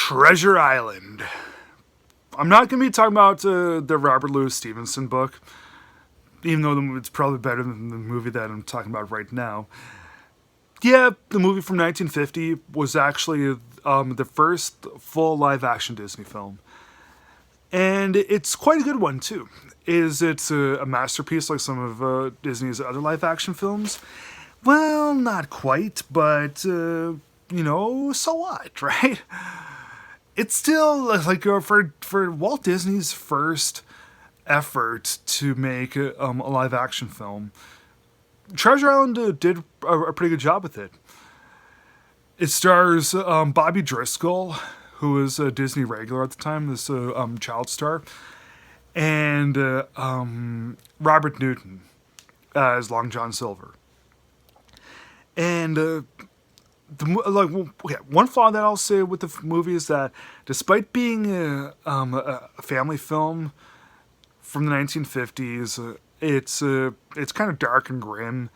Treasure Island. I'm not going to be talking about the Robert Louis Stevenson book, even though it's probably better than the movie that I'm talking about right now. Yeah, the movie from 1950 was actually the first full live-action Disney film. And it's quite a good one, too. It's a masterpiece like some of Disney's other live-action films? Well, not quite, but, so what, right? It's still like for Walt Disney's first effort to make a live action film. Treasure Island did a pretty good job with it. It stars Bobby Driscoll, who was a Disney regular at the time, this child star, and Robert Newton as Long John Silver. And one flaw that I'll say with the movie is that despite being a family film from the 1950s, it's kind of dark and grim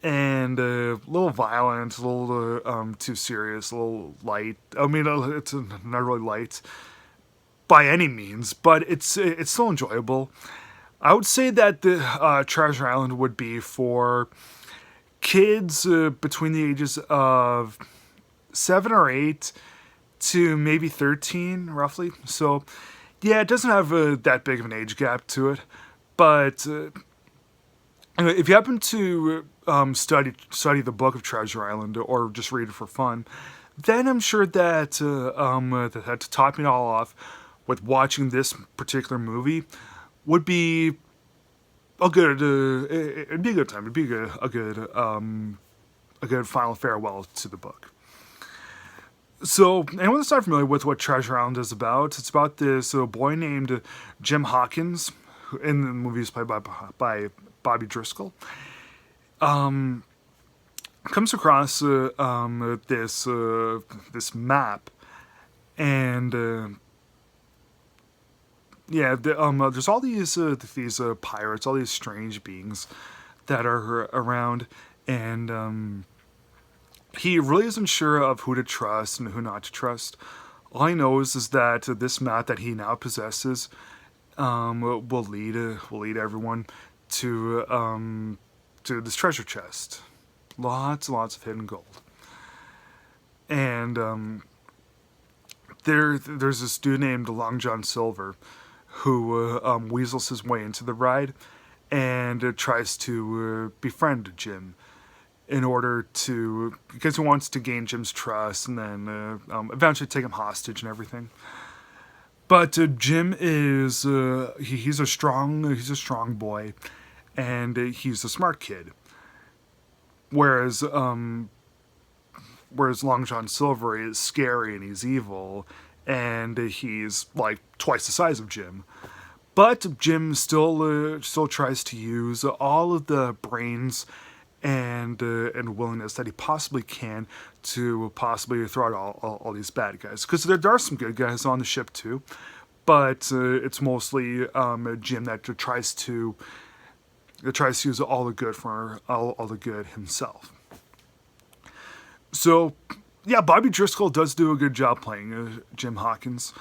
and a little violent, a little too serious, a little light. I mean, it's not really light by any means, but it's still enjoyable. I would say that the Treasure Island would be for kids between the ages of 7 or 8 to maybe 13, roughly. So, yeah, it doesn't have that big of an age gap to it. But if you happen to study the book of Treasure Island or just read it for fun, then I'm sure that to top it all off with watching this particular movie would be it'd be a good time. It'd be a good final farewell to the book. So, anyone that's not familiar with what Treasure Island is about, it's about this boy named Jim Hawkins, who in the movie is played by Bobby Driscoll. Comes across this map, and there's all these pirates, all these strange beings that are around, and he really isn't sure of who to trust and who not to trust. All he knows is that this map that he now possesses will lead everyone to this treasure chest. Lots and lots of hidden gold. And there's this dude named Long John Silver who weasels his way into the ride and tries to befriend Jim because he wants to gain Jim's trust and then eventually take him hostage and everything. But Jim is he's a strong boy, and he's a smart kid. Whereas Long John Silver is scary and he's evil, and he's like twice the size of Jim. But Jim still tries to use all of the brains and willingness that he possibly can to possibly throw out all these bad guys. Because there are some good guys on the ship too, but it's mostly Jim that tries to use all the good for all the good himself. So, yeah, Bobby Driscoll does do a good job playing Jim Hawkins,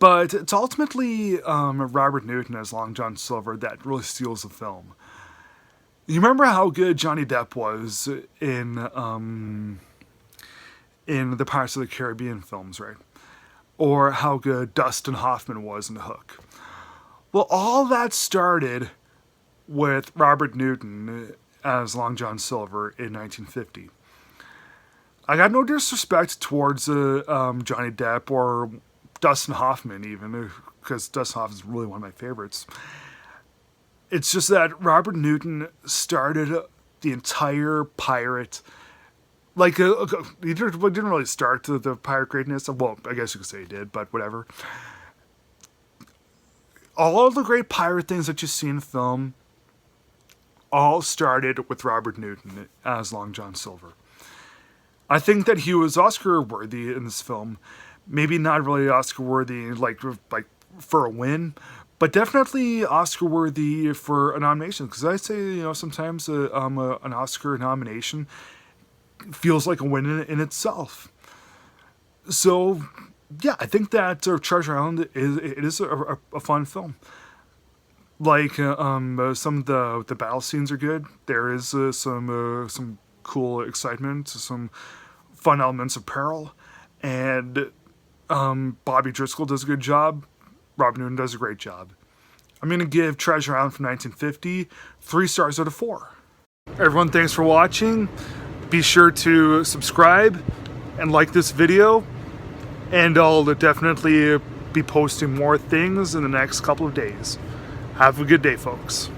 but it's ultimately Robert Newton as Long John Silver that really steals the film. You remember how good Johnny Depp was in the Pirates of the Caribbean films, right? Or how good Dustin Hoffman was in The Hook. Well, all that started with Robert Newton as Long John Silver in 1950. I got no disrespect towards Johnny Depp or Dustin Hoffman even, because Dustin Hoffman is really one of my favorites. It's just that Robert Newton started the entire pirate, he didn't really start the pirate greatness. Well, I guess you could say he did, but whatever. All of the great pirate things that you see in film all started with Robert Newton as Long John Silver. I think that he was Oscar worthy in this film. Maybe not really Oscar worthy like for a win, but definitely Oscar worthy for a nomination. Because I say, sometimes an Oscar nomination feels like a win in itself. So, yeah, I think that Treasure Island is a fun film. Like some of the battle scenes are good. There is some cool excitement, some fun elements of peril, and Bobby Driscoll does a good job. Robert Newton does a great job. I'm gonna give Treasure Island from 1950 3 stars out of 4. Everyone, thanks for watching. Be sure to subscribe and like this video, and I'll definitely be posting more things in the next couple of days. Have a good day, folks.